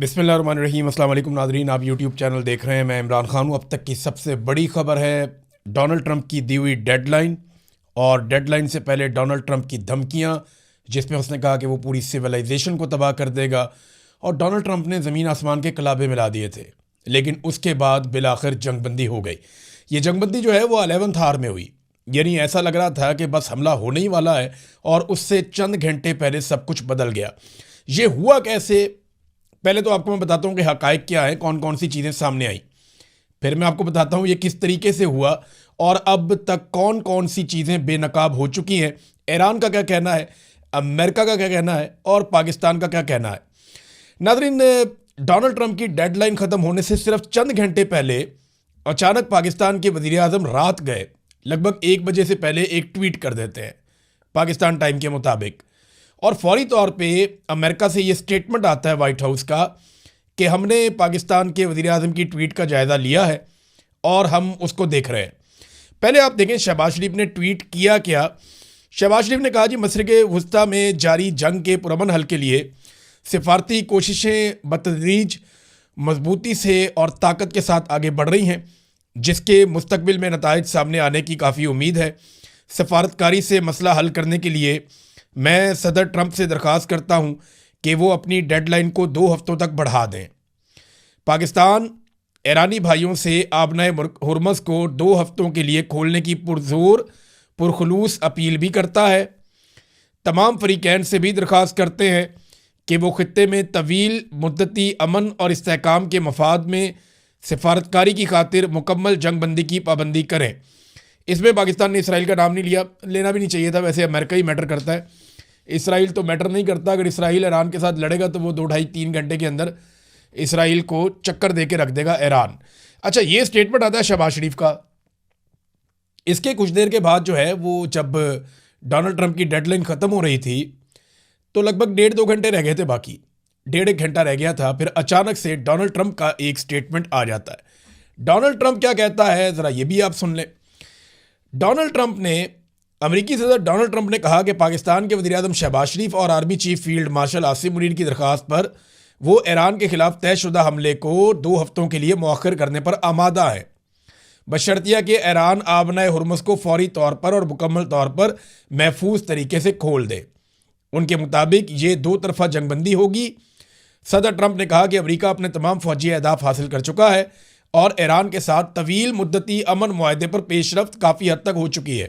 बिस्मिल्लाहिर्रहमानिर्रहीम। अस्सलाम वालेकुम नाज़रीन, आप यूट्यूब चैनल देख रहे हैं। मैं इमरान खान हूँ। अब तक की सबसे बड़ी खबर है डोनाल्ड ट्रंप की दी हुई डेडलाइन, और डेडलाइन से पहले डोनाल्ड ट्रंप की धमकियाँ, जिसमें उसने कहा कि वो पूरी सिविलाइजेशन को तबाह कर देगा। और डोनाल्ड ट्रंप ने ज़मीन आसमान के कलाबे मिला दिए थे, लेकिन उसके बाद बिलाखिर जंगबंदी हो गई। ये जंगबंदी जो है वो 11th आवर में हुई, यानी ऐसा लग रहा था कि बस हमला होने ही वाला है, और उससे चंद घंटे पहले सब कुछ बदल गया। ये हुआ कैसे? पहले तो आपको मैं बताता हूँ कि हकायक क्या है, कौन कौन सी चीज़ें सामने आई। फिर मैं आपको बताता हूँ ये किस तरीके से हुआ, और अब तक कौन कौन सी चीज़ें बेनकाब हो चुकी हैं। ईरान का क्या कहना है, अमेरिका का क्या कहना है, और पाकिस्तान का क्या कहना है। नाज़रीन, डोनाल्ड ट्रंप की डेडलाइन ख़त्म होने से सिर्फ चंद घंटे पहले अचानक पाकिस्तान के वज़ीर आज़म रात गए लगभग 1 बजे से पहले एक ट्वीट कर देते हैं पाकिस्तान टाइम के मुताबिक, और फौरी तौर पे अमेरिका से ये स्टेटमेंट आता है वाइट हाउस का कि हमने पाकिस्तान के वज़ीर आज़म की ट्वीट का जायज़ा लिया है और हम उसको देख रहे हैं। पहले आप देखें शहबाज शरीफ ने ट्वीट किया क्या। शहबाज शरीफ ने कहा जी, मशरिक़ वस्ता में जारी जंग के पुरअमन हल के लिए सिफारती कोशिशें बतदरीज मजबूती से और ताकत के साथ आगे बढ़ रही हैं, जिसके मुस्तकबिल में नताइज सामने आने की काफ़ी उम्मीद है। सफारतकारी से मसला हल करने के लिए मैं सदर ट्रंप से दरख्वास्त करता हूं कि वो अपनी डेडलाइन को 2 हफ्तों तक बढ़ा दें। पाकिस्तान ईरानी भाइयों से आबनाए हुर्मस को 2 हफ्तों के लिए खोलने की पुरजोर पुरखलूस अपील भी करता है। तमाम फरीकैन से भी दरख्वास्त करते हैं कि वो खित्ते में तवील मुद्दती अमन और इस्तेहकाम के मफाद में सिफारतकारी की खातिर मुकम्मल जंग बंदी की पाबंदी करें। इसमें पाकिस्तान ने इसराइल का नाम नहीं लिया, लेना भी नहीं चाहिए था। वैसे अमेरिका ही मैटर करता है, इसराइल तो मैटर नहीं करता। अगर इसराइल ईरान के साथ लड़ेगा तो वो 2 ढाई 3 घंटे के अंदर इसराइल को चक्कर दे के रख देगा ईरान। अच्छा, ये स्टेटमेंट आता है शहबाज शरीफ का। इसके कुछ देर के बाद जो है वो जब डोनाल्ड ट्रंप की डेडलाइन ख़त्म हो रही थी तो लगभग 1.5-2 घंटे रह गए थे, बाकी 1.5 घंटा रह गया था। फिर अचानक से डोनाल्ड ट्रंप का एक स्टेटमेंट आ जाता है। डोनाल्ड ट्रंप क्या कहता है, ज़रा ये भी आप सुन लें। डोनाल्ड ट्रंप ने अमेरिकी सदर डोनाल्ड ट्रंप ने कहा कि पाकिस्तान के वज़ीर आज़म शहबाज शरीफ और army chief field marshal Asim Munir की दरख्वास्त पर वो ईरान के खिलाफ तयशुदा हमले को 2 हफ्तों के लिए मौखर करने पर आमादा है, बशर्तिया कि ईरान आबनाए हुर्मुज़ को फौरी तौर पर और मुकम्मल तौर पर महफूज तरीके से खोल दे। उनके मुताबिक ये 2 तरफा जंगबंदी होगी। सदर ट्रंप ने कहा कि अमेरिका अपने तमाम फौजी अहदाफ हासिल कर चुका है और ईरान के साथ तवील मुद्दती अमन मुआहदे पर पेशरफ्त काफ़ी हद तक हो चुकी है।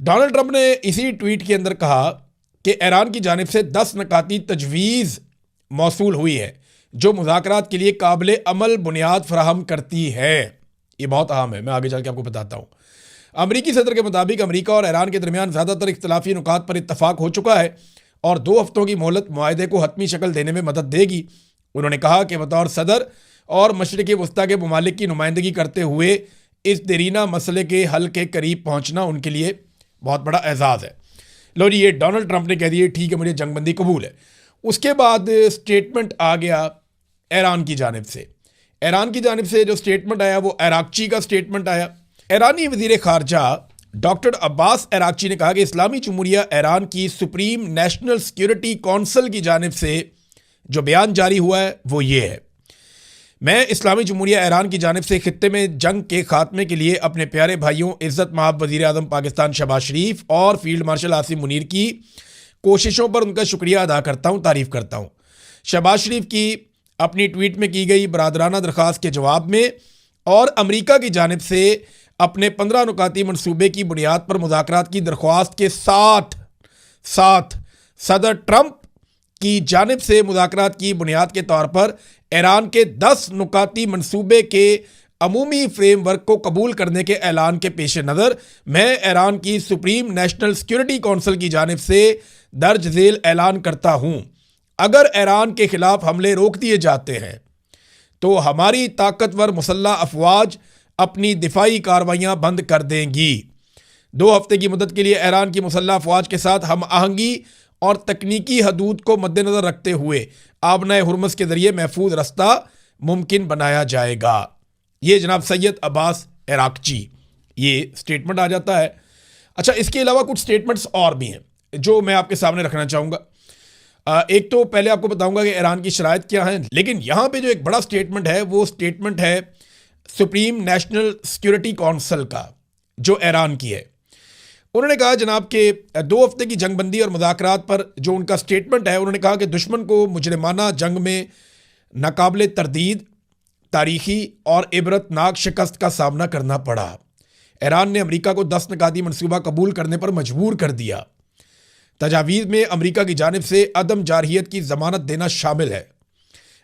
डोनाल्ड ट्रंप ने इसी ट्वीट के अंदर कहा कि ईरान की जानिब से 10 नकाती तजवीज़ मौसूल हुई है जो मुज़ाकरात के लिए काबिल अमल बुनियाद फराहम करती है। ये बहुत अहम है, मैं आगे चल के आपको बताता हूँ। अमरीकी सदर के मुताबिक अमरीका और ईरान के दरमियान ज़्यादातर इख्तलाफी नुकात पर इत्तफाक हो चुका है और 2 हफ्तों की मोहलत मुआहदे को हतमी शक्ल देने में मदद देगी। उन्होंने कहा कि बतौर सदर और मशरिक़ वस्ता के ममालिक की नुमाइंदगी करते हुए इस देरीना मसले के हल के करीब पहुँचना उनके लिए बहुत बड़ा एजाज़ है। लो जी, ये डोनाल्ड ट्रंप ने कह दिया ठीक है, मुझे जंगबंदी कबूल है। उसके बाद स्टेटमेंट आ गया ईरान की जानिब से। ईरान की जानिब से जो स्टेटमेंट आया वो अराक्ची का स्टेटमेंट आया। ईरानी वज़ीर ख़ारजा डॉक्टर अब्बास अराक्ची ने कहा कि इस्लामी जमहूरिया ईरान की सुप्रीम नेशनल सिक्योरिटी कौंसिल की जानिब से जो बयान जारी हुआ है वो ये है। मैं इस्लामी जमहूरिया ईरान की जानिब से खित्ते में जंग के खात्मे के लिए अपने प्यारे भाइयों इज़्ज़त माब वज़ीर आज़म पाकिस्तान शहबाज शरीफ और फील्ड मार्शल आसिम मुनीर की कोशिशों पर उनका शुक्रिया अदा करता हूँ, तारीफ़ करता हूँ। शहबाज शरीफ की अपनी ट्वीट में की गई बरादराना दरख्वास्त के जवाब में और अमरीका की जानिब से अपने 15 नुकाती मनसूबे की बुनियाद पर मुज़ाकरात की दरख्वास्त के साथ साथ सदर ट्रंप की जानिब से मुज़ाकरात की बुनियाद के तौर पर ईरान के 10 नुकाती मनसूबे के अमूमी फ्रेमवर्क को कबूल करने के ऐलान के पेश नज़र मैं ईरान की सुप्रीम नेशनल सिक्योरिटी कौंसिल की जानिब से दर्ज झेल ऐलान करता हूँ, अगर ईरान के ख़िलाफ़ हमले रोक दिए जाते हैं तो हमारी ताकतवर मुसल्लह अफवाज अपनी दिफाई कार्रवाइयाँ बंद कर देंगी। 2 हफ्ते की मुद्दत के लिए ईरान की मुसल्लह अफवाज के साथ हम आहंगी और तकनीकी हदूद को मद्देनज़र रखते हुए आबनाए हुर्मुज़ के ज़रिए महफूज रास्ता मुमकिन बनाया जाएगा। ये जनाब सैयद अब्बास अराक्ची ये स्टेटमेंट आ जाता है। अच्छा, इसके अलावा कुछ स्टेटमेंट्स और भी हैं जो मैं आपके सामने रखना चाहूँगा। एक तो पहले आपको बताऊंगा कि ईरान की शराइत क्या है, लेकिन यहां पे जो एक बड़ा स्टेटमेंट है वो स्टेटमेंट है सुप्रीम नेशनल सिक्योरिटी काउंसिल का, जो ईरान की है। उन्होंने कहा जनाब के 2 हफ्ते की जंगबंदी और मुज़ाकरात पर जो उनका स्टेटमेंट है, उन्होंने कहा कि दुश्मन को मुजरिमाना जंग में नाकाबिले तरदीद, तारीखी और इबरतनाक शिकस्त का सामना करना पड़ा। ईरान ने अमेरिका को 10 निकाती मनसूबा कबूल करने पर मजबूर कर दिया। तजावीज़ में अमेरिका की जानिब से अदम जारहियत की ज़मानत देना शामिल है।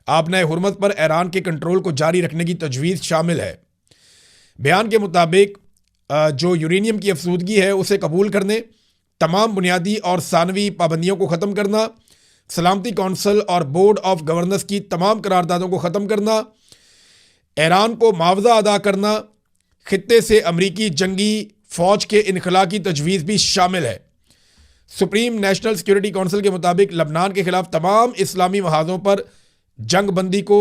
आपने हुर्मत पर ईरान के कंट्रोल को जारी रखने की तजवीज़ शामिल है। बयान के मुताबिक जो यूरेनियम की अफसूदगी है उसे कबूल करने, तमाम बुनियादी और सानवी पाबंदियों को ख़त्म करना, सलामती कौंसल और बोर्ड ऑफ गवर्नर्स की तमाम करारदादों को ख़त्म करना, ईरान को मुआवजा अदा करना, खित्ते से अमरीकी जंगी फ़ौज के इनखला की तजवीज़ भी शामिल है। सुप्रीम नेशनल सिक्योरिटी काउंसिल के मुताबिक लबनान के खिलाफ तमाम इस्लामी महाजों पर जंग बंदी को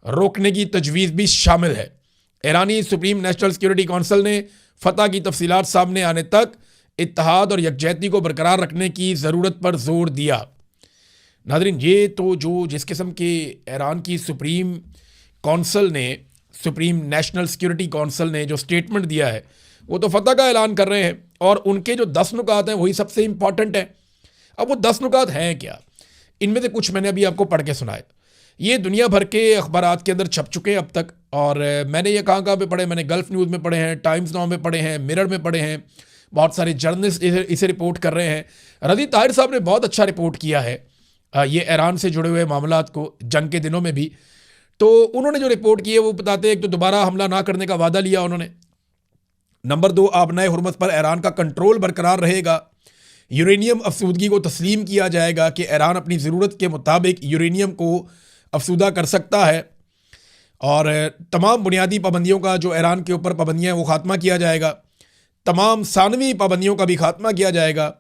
रोकने की तजवीज़ भी शामिल है। ईरानी सुप्रीम नेशनल सिक्योरिटी काउंसिल ने फतह की तफसीलात सामने आने तक इत्तेहाद और यकजहती को बरकरार रखने की ज़रूरत पर जोर दिया। नाज़रीन, ये तो जो जिस किस्म के ईरान की सुप्रीम काउंसिल ने, सुप्रीम नेशनल सिक्योरिटी काउंसिल ने जो स्टेटमेंट दिया है, वो तो फतह का ऐलान कर रहे हैं और उनके जो 10 नुकात हैं वही सबसे इंपॉर्टेंट है। अब वो 10 नुकात हैं क्या? इनमें से कुछ मैंने अभी आपको पढ़ के सुनाए। ये दुनिया भर के अखबारात के अंदर छप चुके हैं अब तक, और मैंने ये कहाँ पे पढ़े? मैंने गल्फ न्यूज़ में पढ़े हैं, टाइम्स नाउ में पढ़े हैं, मिरर में पढ़े हैं। बहुत सारे जर्नलिस्ट इसे रिपोर्ट कर रहे हैं। रज़ी ताहिर साहब ने बहुत अच्छा रिपोर्ट किया है ये ईरान से जुड़े हुए मामलात को, जंग के दिनों में भी। तो उन्होंने जो रिपोर्ट की है वो बताते हैं, एक तो दोबारा हमला ना करने का वादा लिया उन्होंने। नंबर 2, आबनाए हुर्मत पर ईरान का कंट्रोल बरकरार रहेगा। यूरेनियम अफसूदगी को तस्लीम किया जाएगा कि ईरान अपनी ज़रूरत के मुताबिक यूरेनियम को अफसूदा कर सकता है, और तमाम बुनियादी पाबंदियों का जो ईरान के ऊपर पाबंदियाँ हैं वो ख़ात्मा किया जाएगा। तमाम सानवी पाबंदियों का भी ख़ात्मा किया जाएगा।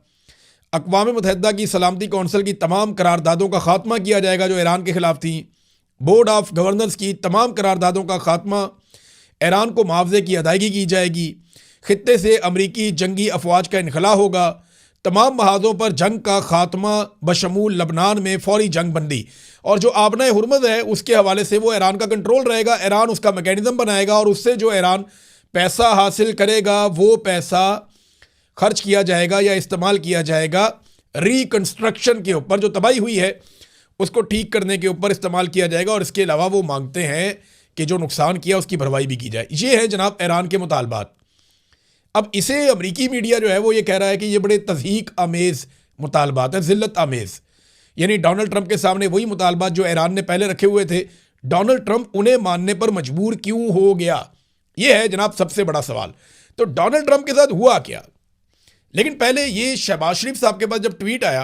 अक़वाम मुत्तहिदा की सलामती कौंसिल की तमाम करारदादों का ख़ात्मा किया जाएगा जो ईरान के ख़िलाफ़ थी। बोर्ड ऑफ गवर्नर्स की तमाम करारदादों का ख़ात्मा, ईरान को मुआवजे की अदायगी की जाएगी। खित्ते से अमरीकी जंगी अफवाज का इनखला होगा। तमाम महाजों पर जंग का खात्मा बशमूल लबनान में फौरी जंग बंदी, और जो आबनाए हुर्मत है उसके हवाले से वो ईरान का कंट्रोल रहेगा। ईरान उसका मैकेनिज़्म बनाएगा और उससे जो ईरान पैसा हासिल करेगा वो पैसा खर्च किया जाएगा या इस्तेमाल किया जाएगा रिकन्स्ट्रक्शन के ऊपर। जो तबाही हुई है उसको ठीक करने के ऊपर इस्तेमाल किया जाएगा, और इसके अलावा वो मांगते हैं कि जो नुकसान किया उसकी भरपाई भी की जाए। ये है जनाब ईरान के मुतालबात। अब इसे अमरीकी मीडिया जो है वो ये कह रहा है कि ये बड़े तज़हीक आमेज़ मुतालबात हैं, ज़िल्लत आमेज़। यानी डोनाल्ड ट्रंप के सामने वही मुतालबात जो ईरान ने पहले रखे हुए थे, डोनाल्ड ट्रंप उन्हें मानने पर मजबूर क्यों हो गया? ये है जनाब सबसे बड़ा सवाल। तो डोनाल्ड ट्रंप के साथ हुआ क्या? लेकिन पहले ये शहबाज शरीफ साहब के पास जब ट्वीट आया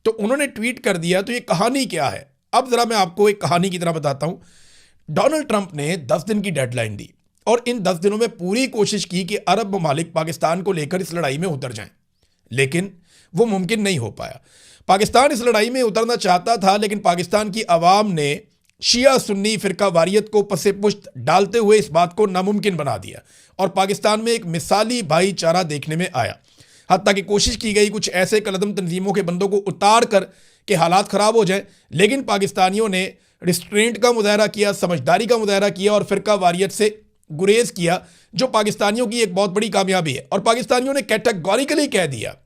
तो उन्होंने ट्वीट कर दिया, तो ये कहानी क्या है? अब ज़रा मैं आपको एक कहानी की तरह बताता हूँ। डोनाल्ड ट्रंप ने 10 दिन की डेडलाइन दी और इन 10 दिनों में पूरी कोशिश की कि अरब ममालिक पाकिस्तान को लेकर इस लड़ाई में उतर जाएं, लेकिन वो मुमकिन नहीं हो पाया। पाकिस्तान इस लड़ाई में उतरना चाहता था, लेकिन पाकिस्तान की आवाम ने शिया सुन्नी फ़िरका वारियत को पसे पुश्त डालते हुए इस बात को नामुमकिन बना दिया और पाकिस्तान में एक मिसाली भाईचारा देखने में आया। हत्ता कि कोशिश की गई कुछ ऐसे कलदम तंजीमों के बंदों को उतार कर के हालात ख़राब हो जाए, लेकिन पाकिस्तानियों ने रिस्ट्रेंट का मुजाहरा किया, समझदारी का मुजाहरा किया और फ़िरका वारियत से गुरेज किया, जो पाकिस्तानियों की एक बहुत बड़ी कामयाबी है। और पाकिस्तानियों ने कैटेगोरिकली कह दिया,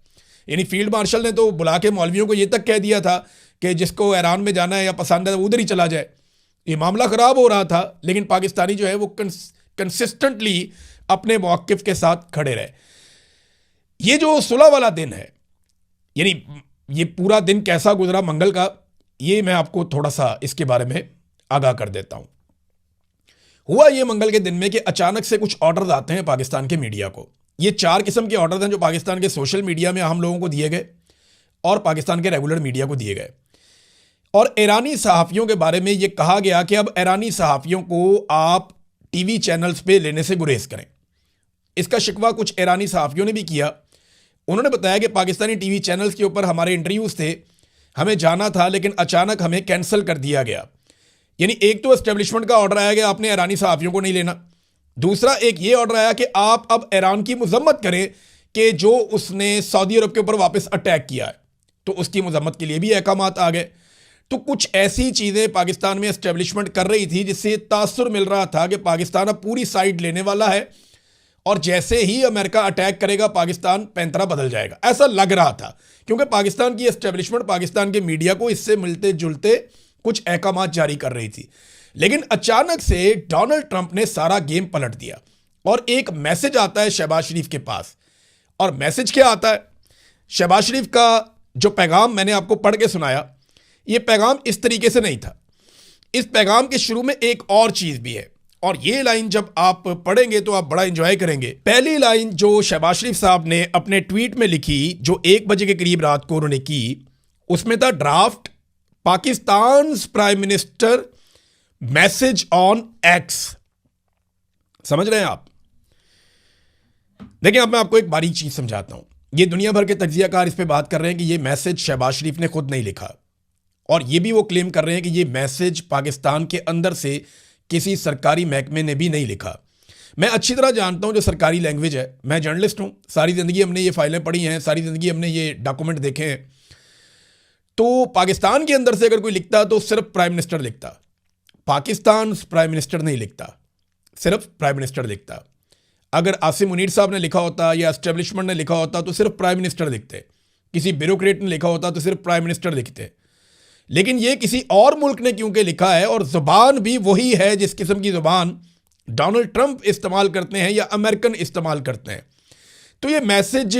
यानी फील्ड मार्शल ने तो बुला के मौलवियों को ये तक कह दिया था कि जिसको ईरान में जाना है या पसंद है वो उधर ही चला जाए। ये मामला ख़राब हो रहा था, लेकिन पाकिस्तानी जो है वो कंसिस्टेंटली अपने मौक़िफ़ के साथ खड़े रहे। ये जो सुलह वाला दिन है, यानी ये पूरा दिन कैसा गुजरा मंगल का, ये मैं आपको थोड़ा सा इसके बारे में आगाह कर देता हूँ। हुआ ये मंगल के दिन में कि अचानक से कुछ ऑर्डर्स आते हैं पाकिस्तान के मीडिया को। ये 4 किस्म के ऑर्डर्स हैं जो पाकिस्तान के सोशल मीडिया में हम लोगों को दिए गए और पाकिस्तान के रेगुलर मीडिया को दिए गए। और ईरानी सहाफ़ियों के बारे में ये कहा गया कि अब ईरानी सहाफ़ियों को आप टीवी चैनल्स पे लेने से गुरेज करें। इसका शिकवा कुछ ईरानी सहाफ़ियों ने भी किया। उन्होंने बताया कि पाकिस्तानी टीवी चैनल्स के ऊपर हमारे इंटरव्यूज़ थे, हमें जाना था, लेकिन अचानक हमें कैंसिल कर दिया गया। यानी एक तो एस्टेब्लिशमेंट का ऑर्डर आया कि आपने ईरानी सहाफ़ियों को नहीं लेना। दूसरा एक ये ऑर्डर आया कि आप अब ईरान की मजम्मत करें कि जो उसने सऊदी अरब के ऊपर वापस अटैक किया है। तो उसकी मजम्मत के लिए भी अहकामात आ गए। तो कुछ ऐसी चीज़ें पाकिस्तान में एस्टेब्लिशमेंट कर रही थी जिससे तासुर मिल रहा था कि पाकिस्तान अब पूरी साइड लेने वाला है और जैसे ही अमेरिका अटैक करेगा पाकिस्तान पैंतरा बदल जाएगा, ऐसा लग रहा था। क्योंकि पाकिस्तान की एस्टेब्लिशमेंट पाकिस्तान के मीडिया को इससे मिलते जुलते कुछ अहकामात जारी कर रही थी। लेकिन अचानक से डोनाल्ड ट्रंप ने सारा गेम पलट दिया और एक मैसेज आता है शहबाज शरीफ के पास। और मैसेज क्या आता है? शहबाज शरीफ का जो पैगाम मैंने आपको पढ़ के सुनाया, ये पैगाम इस तरीके से नहीं था। इस पैगाम के शुरू में एक और चीज़ भी है और ये लाइन जब आप पढ़ेंगे तो आप बड़ा एंजॉय करेंगे। पहली लाइन जो शहबाज शरीफ साहब ने अपने ट्वीट में लिखी, जो 1 बजे के करीब रात को उन्होंने की, उसमें था draft Pakistan prime minister message on x. समझ रहे हैं आप? देखिए, अब मैं आपको एक बारीक चीज समझाता हूं। ये दुनिया भर के तज्जियाकार इस पे बात कर रहे हैं कि ये मैसेज शहबाज शरीफ ने खुद नहीं लिखा और ये भी वो क्लेम कर रहे हैं कि ये मैसेज पाकिस्तान के अंदर से किसी सरकारी महकमे ने भी नहीं लिखा। मैं अच्छी तरह जानता हूं जो सरकारी लैंग्वेज है, मैं जर्नलिस्ट हूं, सारी ज़िंदगी हमने ये फाइलें पढ़ी हैं, सारी ज़िंदगी हमने ये डॉक्यूमेंट देखे हैं। तो पाकिस्तान के अंदर से अगर कोई लिखता तो सिर्फ प्राइम मिनिस्टर लिखता, पाकिस्तान प्राइम मिनिस्टर नहीं लिखता, सिर्फ प्राइम मिनिस्टर लिखता। अगर आसिम मुनीर साहब ने लिखा होता या एस्टेब्लिशमेंट ने लिखा होता तो सिर्फ प्राइम मिनिस्टर लिखते, किसी ब्यूरोक्रेट ने लिखा होता तो सिर्फ प्राइम मिनिस्टर लिखते। लेकिन ये किसी और मुल्क ने क्योंकि लिखा है और जुबान भी वही है जिस किस्म की जुबान डोनाल्ड ट्रंप इस्तेमाल करते हैं या अमेरिकन इस्तेमाल करते हैं। तो ये मैसेज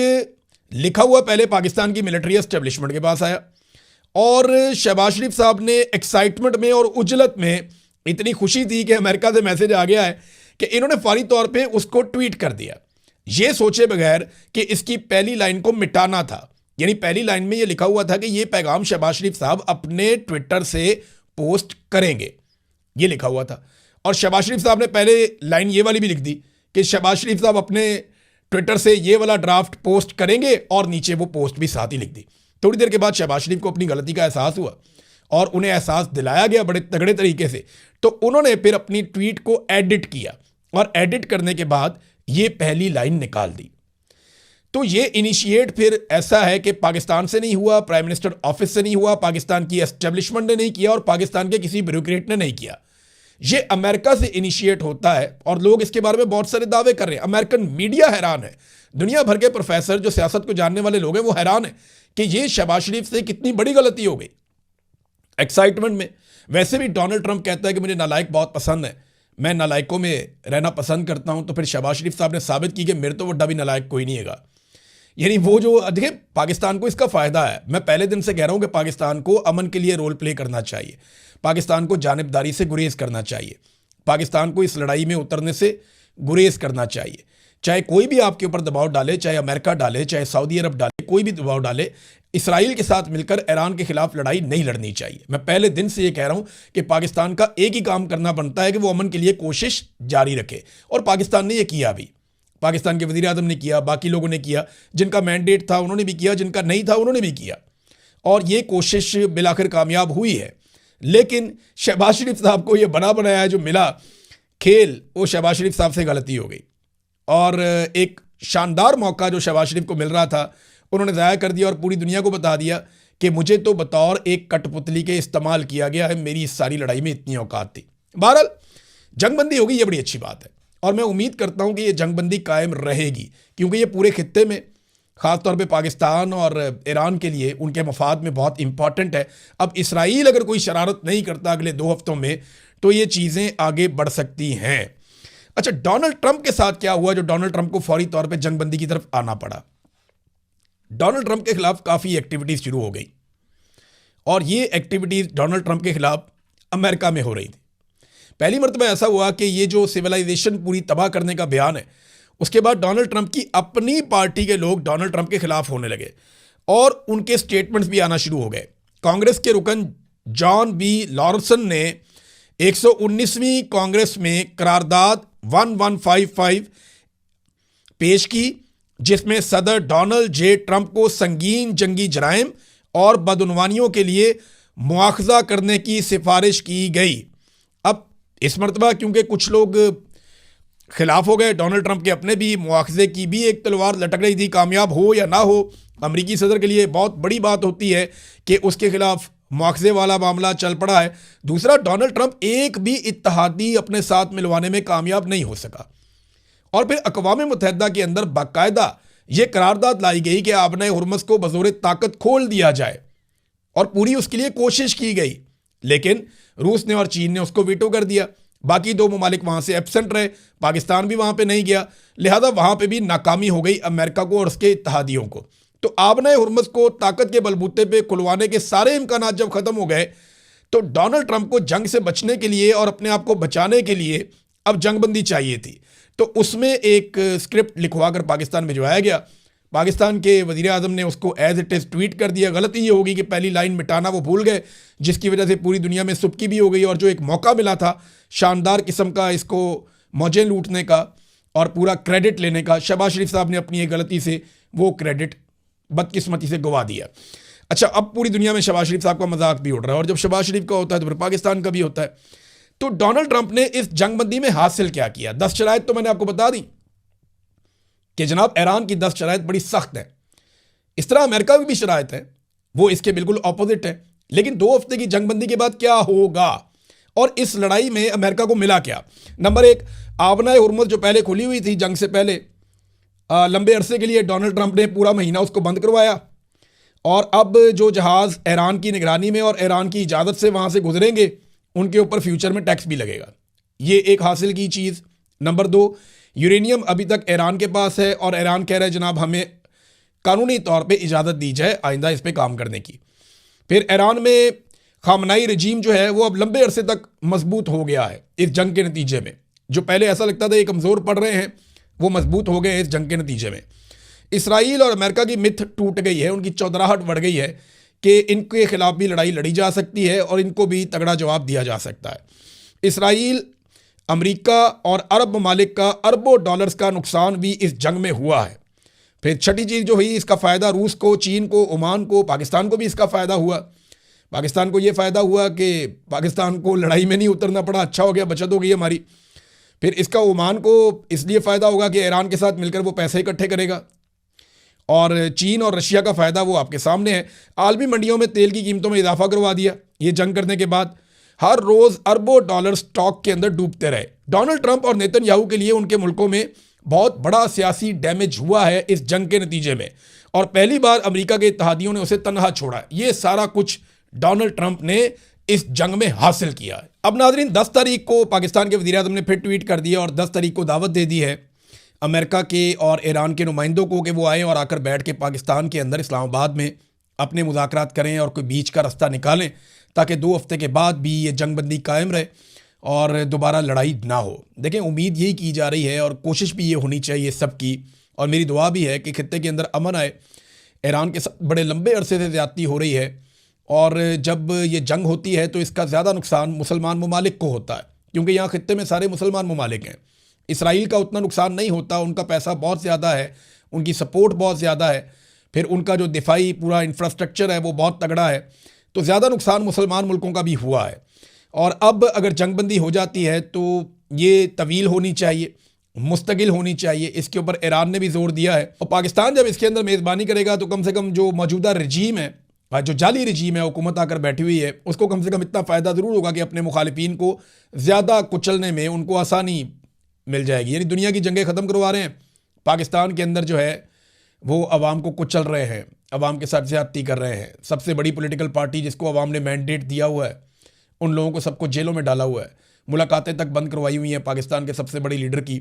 लिखा हुआ पहले पाकिस्तान की मिलिट्री एस्टेब्लिशमेंट के पास आया और शहबाज शरीफ साहब ने एक्साइटमेंट में और उजलत में, इतनी खुशी थी कि अमेरिका से मैसेज आ गया है, कि इन्होंने फौरी तौर पे उसको ट्वीट कर दिया, ये सोचे बगैर कि इसकी पहली लाइन को मिटाना था। यानी पहली लाइन में ये लिखा हुआ था कि ये पैगाम शहबाज शरीफ साहब अपने ट्विटर से पोस्ट करेंगे, ये लिखा हुआ था। और शहबाज शरीफ साहब ने पहले लाइन ये वाली भी लिख दी कि शहबाज शरीफ साहब अपने ट्विटर से ये वाला ड्राफ्ट पोस्ट करेंगे और नीचे वो पोस्ट भी साथ ही लिख दी। थोड़ी देर के बाद शहबाज शरीफ को अपनी गलती का एहसास हुआ और उन्हें एहसास दिलाया गया बड़े तगड़े तरीके से। तो उन्होंने फिर अपनी ट्वीट को एडिट किया और एडिट करने के बाद ये पहली लाइन निकाल दी। तो ये इनिशिएट फिर ऐसा है कि पाकिस्तान से नहीं हुआ, प्राइम मिनिस्टर ऑफिस से नहीं हुआ, पाकिस्तान की एस्टेब्लिशमेंट ने नहीं किया और पाकिस्तान के किसी ब्यूरोक्रेट ने नहीं किया। ये अमेरिका से इनिशिएट होता है और लोग इसके बारे में बहुत सारे दावे कर रहे हैं। अमेरिकन मीडिया हैरान है, दुनिया भर के प्रोफेसर जो सियासत को जानने वाले लोग हैं वो हैरान है कि ये शहबाज शरीफ से कितनी बड़ी गलती हो गई एक्साइटमेंट में। वैसे भी डोनाल्ड ट्रंप कहता है कि मुझे नालायक बहुत पसंद है, मैं नालायकों में रहना पसंद करता हूं। तो फिर शहबाज शरीफ साहब ने साबित की कि मेरे तो वड्डा भी नालायक कोई नहीं है। यानी वो जो, देखिए, पाकिस्तान को इसका फायदा है। मैं पहले दिन से कह रहा हूं कि पाकिस्तान को अमन के लिए रोल प्ले करना चाहिए, पाकिस्तान को जानिबदारी से गुरेज करना चाहिए, पाकिस्तान को इस लड़ाई में उतरने से गुरेज करना चाहिए। चाहे कोई भी आपके ऊपर दबाव डाले, चाहे अमेरिका डाले, चाहे सऊदी अरब डाले, कोई भी दबाव डाले, इसराइल के साथ मिलकर ईरान के खिलाफ लड़ाई नहीं लड़नी चाहिए। मैं पहले दिन से ये कह रहा हूं कि पाकिस्तान का एक ही काम करना बनता है कि वो अमन के लिए कोशिश जारी रखे और पाकिस्तान ने यह किया भी। पाकिस्तान के वज़ीर आज़म ने किया, बाकी लोगों ने किया, जिनका मैंडेट था उन्होंने भी किया, जिनका नहीं था उन्होंने भी किया और ये कोशिश बिलाखिर कामयाब हुई है। लेकिन शहबाज शरीफ साहब को ये बना बनाया जो मिला खेल, वो शहबाज शरीफ साहब से गलती हो गई और एक शानदार मौका जो शहबाज शरीफ को मिल रहा था उन्होंने ज़ाया कर दिया और पूरी दुनिया को बता दिया कि मुझे तो बतौर एक कठपुतली के इस्तेमाल किया गया है, मेरी इस सारी लड़ाई में इतनी औकात थी। बहरहाल जंगबंदी होगी, ये बड़ी अच्छी बात है और मैं उम्मीद करता हूं कि ये जंगबंदी कायम रहेगी क्योंकि ये पूरे खित्ते में, ख़ासतौर पे पाकिस्तान और ईरान के लिए, उनके मफाद में बहुत इंपॉर्टेंट है। अब इसराइल अगर कोई शरारत नहीं करता अगले 2 हफ्तों में तो ये चीज़ें आगे बढ़ सकती हैं। अच्छा, डोनाल्ड ट्रंप के साथ क्या हुआ जो डोनाल्ड ट्रंप को फौरी तौर पे जंगबंदी की तरफ आना पड़ा? डोनाल्ड ट्रंप के खिलाफ काफ़ी एक्टिविटीज़ शुरू हो गई और ये एक्टिविटीज़ डोनाल्ड ट्रंप के खिलाफ अमेरिका में हो रही थी। पहली मरतबा ऐसा हुआ कि ये जो सिविलाइजेशन पूरी तबाह करने का बयान है, उसके बाद डोनाल्ड ट्रंप की अपनी पार्टी के लोग डोनाल्ड ट्रंप के खिलाफ होने लगे और उनके स्टेटमेंट्स भी आना शुरू हो गए। कांग्रेस के रुकन जॉन बी लॉरेंसन ने 119वीं कांग्रेस में करारदाद 1155 पेश की जिसमें सदर डोनाल्ड जे ट्रंप को संगीन जंगी जराइम और बदउनवानियों के लिए मुआखजा करने की सिफारिश की गई। अब इस मरतबा क्योंकि कुछ लोग खिलाफ हो गए। डोनाल्ड ट्रंप के अपने भी मुआवजे की भी एक तलवार लटक रही थी, कामयाब हो या ना हो। अमेरिकी सदर के लिए बहुत बड़ी बात होती है कि उसके खिलाफ मुआवजे वाला मामला चल पड़ा है। दूसरा, डोनाल्ड ट्रंप एक भी इत्तेहादी अपने साथ मिलवाने में कामयाब नहीं हो सका। और फिर अक़वाम मुत्तहिदा के अंदर बाकायदा ये करारदाद लाई गई कि आबना हुर्मुज़ को बज़ोर ताकत खोल दिया जाए, और पूरी उसके लिए कोशिश की गई, लेकिन रूस ने और चीन ने उसको वीटो कर दिया। बाकी दो ममालिक वहाँ से एब्सेंट रहे, पाकिस्तान भी वहाँ पे नहीं गया, लिहाजा वहाँ पे भी नाकामी हो गई अमेरिका को और उसके इत्तेहादियों को। तो आबना हुर्मुज़ को ताकत के बलबूते पे खुलवाने के सारे इम्कानात जब ख़त्म हो गए, तो डोनाल्ड ट्रंप को जंग से बचने के लिए और अपने आप को बचाने के लिए अब जंगबंदी चाहिए थी। तो उसमें एक स्क्रिप्ट लिखवा कर पाकिस्तान भिजवाया गया। पाकिस्तान के वज़ीर आज़म ने उसको एज इट इज़ ट्वीट कर दिया। गलती ये होगी कि पहली लाइन मिटाना वो भूल गए, जिसकी वजह से पूरी दुनिया में सुबकी भी हो गई, और जो एक मौका मिला था शानदार किस्म का इसको मौजें लूटने का और पूरा क्रेडिट लेने का, शहबाज शरीफ साहब ने अपनी एक गलती से वो क्रेडिट बदकिस्मती से गवा दिया। अच्छा, अब पूरी दुनिया में शहबाज शरीफ साहब का मजाक भी उड़ रहा है, और जब शहबाज शरीफ का होता है तो फिर पाकिस्तान का भी होता है। तो डोनाल्ड ट्रंप ने इस जंगबंदी में हासिल क्या किया? 10 शराइत तो मैंने आपको बता दी कि जनाब ईरान की 10 शराइत बड़ी सख्त है। इस तरह अमेरिका की भी शराइत है, वो इसके बिल्कुल ऑपोजिट है। लेकिन 2 हफ्ते की जंगबंदी के बाद क्या होगा, और इस लड़ाई में अमेरिका को मिला क्या? नंबर 1, आबना हुर्मुज़ जो पहले खुली हुई थी जंग से पहले, लंबे अरसे के लिए डोनाल्ड ट्रंप ने पूरा महीना उसको बंद करवाया, और अब जो जहाज़ ईरान की निगरानी में और ईरान की इजाज़त से वहाँ से गुजरेंगे, उनके ऊपर फ्यूचर में टैक्स भी लगेगा। ये एक हासिल की चीज़। नंबर 2, यूरेनियम अभी तक ईरान के पास है, और ईरान कह रहा है जनाब हमें कानूनी तौर पे इजाज़त दी जाए आइंदा इस पे काम करने की। फिर ईरान में खामनाई रजीम जो है वो अब लंबे अरसे तक मजबूत हो गया है इस जंग के नतीजे में। जो पहले ऐसा लगता था ये कमज़ोर पड़ रहे हैं, वो मजबूत हो गए इस जंग के नतीजे में। इसराइल और अमेरिका की मिथ टूट गई है, उनकी चौधराहट बढ़ गई है कि इनके खिलाफ भी लड़ाई लड़ी जा सकती है और इनको भी तगड़ा जवाब दिया जा सकता है। इसराइल, अमेरिका और अरब ममालिक का अरबों डॉलर्स का नुकसान भी इस जंग में हुआ है। फिर छठी चीज़ जो हुई, इसका फ़ायदा रूस को, चीन को, ओमान को, पाकिस्तान को भी इसका फ़ायदा हुआ। पाकिस्तान को ये फ़ायदा हुआ कि पाकिस्तान को लड़ाई में नहीं उतरना पड़ा, अच्छा हो गया, बचत हो गई हमारी। फिर इसका ओमान को इसलिए फ़ायदा होगा कि ईरान के साथ मिलकर वो पैसे इकट्ठे करेगा, और चीन और रशिया का फ़ायदा वो आपके सामने है। आलमी मंडियों में तेल की कीमतों में इजाफा करवा दिया ये जंग करने के बाद। हर रोज़ अरबों डॉलर स्टॉक के अंदर डूबते रहे। डोनाल्ड ट्रंप और नेतन्याहू के लिए उनके मुल्कों में बहुत बड़ा सियासी डैमेज हुआ है इस जंग के नतीजे में, और पहली बार अमेरिका के इत्तेहादियों ने उसे तनहा छोड़ा। ये सारा कुछ डोनाल्ड ट्रंप ने इस जंग में हासिल किया है। अब नाज़रीन, 10 तारीख को पाकिस्तान के वज़ीर आज़म ने फिर ट्वीट कर दिया और 10 तारीख को दावत दे दी है अमेरिका के और ईरान के नुमाइंदों को कि वो आएँ और आकर बैठ के पाकिस्तान के अंदर इस्लामाबाद में अपने मुज़ाकरात करें और कोई बीच का रास्ता निकालें, ताकि 2 हफ्ते के बाद भी ये जंगबंदी कायम रहे और दोबारा लड़ाई ना हो। देखें, उम्मीद यही की जा रही है और कोशिश भी ये होनी चाहिए सबकी, और मेरी दुआ भी है कि खित्ते के अंदर अमन आए। ईरान के साथ बड़े लंबे अरसे से ज़्यादती हो रही है, और जब ये जंग होती है तो इसका ज़्यादा नुकसान मुसलमान ममालिक को होता है, क्योंकि यहाँ खित्ते में सारे मुसलमान ममालिक हैं। इसराइल का उतना नुकसान नहीं होता, उनका पैसा बहुत ज़्यादा है, उनकी सपोर्ट बहुत ज़्यादा है, फिर उनका जो दिफाई पूरा इंफ्रास्ट्रक्चर है वो बहुत तगड़ा है, तो ज़्यादा नुकसान मुसलमान मुल्कों का भी हुआ है। और अब अगर जंगबंदी हो जाती है तो ये तवील होनी चाहिए, मुस्तकिल होनी चाहिए, इसके ऊपर ईरान ने भी जोर दिया है। और पाकिस्तान जब इसके अंदर मेज़बानी करेगा तो कम से कम जो मौजूदा रजीम है, जो जाली रजीम है, हुकूमत आकर बैठी हुई है, उसको कम से कम इतना फ़ायदा ज़रूर होगा कि अपने मुखालिफिन को ज़्यादा कुचलने में उनको आसानी मिल जाएगी। यानी दुनिया की जंगें ख़त्म करवा रहे हैं, पाकिस्तान के अंदर जो है वो अवाम को कुचल रहे हैं, अवाम के साथ ज़्यादती कर रहे हैं। सबसे बड़ी पॉलिटिकल पार्टी जिसको अवाम ने मैंडेट दिया हुआ है, उन लोगों को सबको जेलों में डाला हुआ है, मुलाकातें तक बंद करवाई हुई हैं पाकिस्तान के सबसे बड़े लीडर की।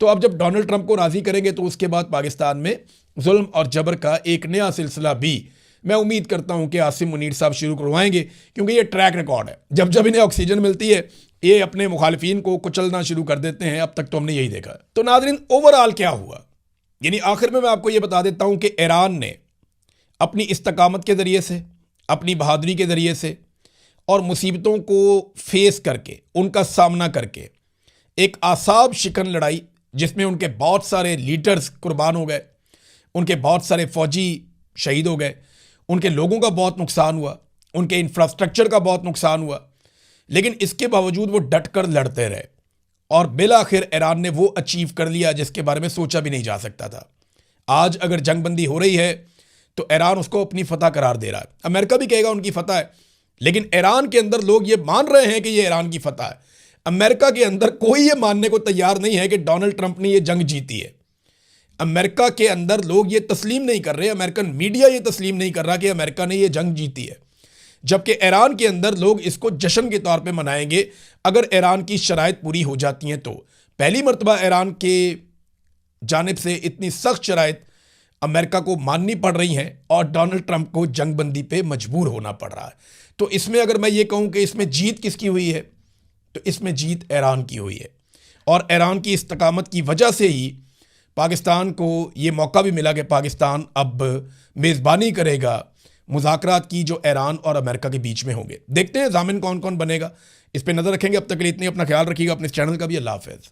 तो अब जब डोनाल्ड ट्रंप को राज़ी करेंगे तो उसके बाद पाकिस्तान में जुल्म और जबर का एक नया सिलसिला भी मैं उम्मीद करता हूं कि आसिम मुनीर साहब शुरू करवाएंगे, क्योंकि ये ट्रैक रिकॉर्ड है। जब जब इन्हें ऑक्सीजन मिलती है ये अपने मुखालिफिन को कुचलना शुरू कर देते हैं। अब तक तो हमने यही देखा। तो नाज़रीन, ओवरऑल क्या हुआ, यानी आखिर में मैं आपको ये बता देता हूं कि ईरान ने अपनी इस्तकामत के ज़रिए से, अपनी बहादुरी के ज़रिए से और मुसीबतों को फेस करके, उनका सामना करके, एक आसाब शिकन लड़ाई जिसमें उनके बहुत सारे लीडर्स कुर्बान हो गए, उनके बहुत सारे फ़ौजी शहीद हो गए, उनके लोगों का बहुत नुकसान हुआ, उनके इंफ्रास्ट्रक्चर का बहुत नुकसान हुआ, लेकिन इसके बावजूद वो डट कर लड़ते रहे और बिलाखिर ईरान ने वो अचीव कर लिया जिसके बारे में सोचा भी नहीं जा सकता था। आज अगर जंगबंदी हो रही है तो ईरान उसको अपनी फतह करार दे रहा है। अमेरिका भी कहेगा उनकी फतह है, लेकिन ईरान के अंदर लोग ये मान रहे हैं कि ये ईरान की फतह है। अमेरिका के अंदर कोई ये मानने को तैयार नहीं है कि डोनाल्ड ट्रंप ने ये जंग जीती है। अमेरिका के अंदर लोग ये तस्लीम नहीं कर रहे, अमेरिकन मीडिया ये तस्लीम नहीं कर रहा कि अमेरिका ने ये जंग जीती है, जबकि ईरान के अंदर लोग इसको जश्न के तौर पे मनाएंगे अगर ईरान की शराइत पूरी हो जाती हैं। तो पहली मर्तबा ईरान के जानिब से इतनी सख्त शराइत अमेरिका को माननी पड़ रही हैं और डोनाल्ड ट्रंप को जंगबंदी पे मजबूर होना पड़ रहा है। तो इसमें अगर मैं ये कहूँ कि इसमें जीत किसकी हुई है, तो इसमें जीत ईरान की हुई है। और ईरान की इस्तकामत की वजह से ही पाकिस्तान को ये मौका भी मिला कि पाकिस्तान अब मेज़बानी करेगा मुज़ाकरात की जो ईरान और अमेरिका के बीच में होंगे। देखते हैं ज़ामिन कौन कौन बनेगा, इस पर नज़र रखेंगे। अब तक के लिए इतनी, अपना ख्याल रखिएगा, अपने चैनल का भी। अल्लाह हाफ़िज़।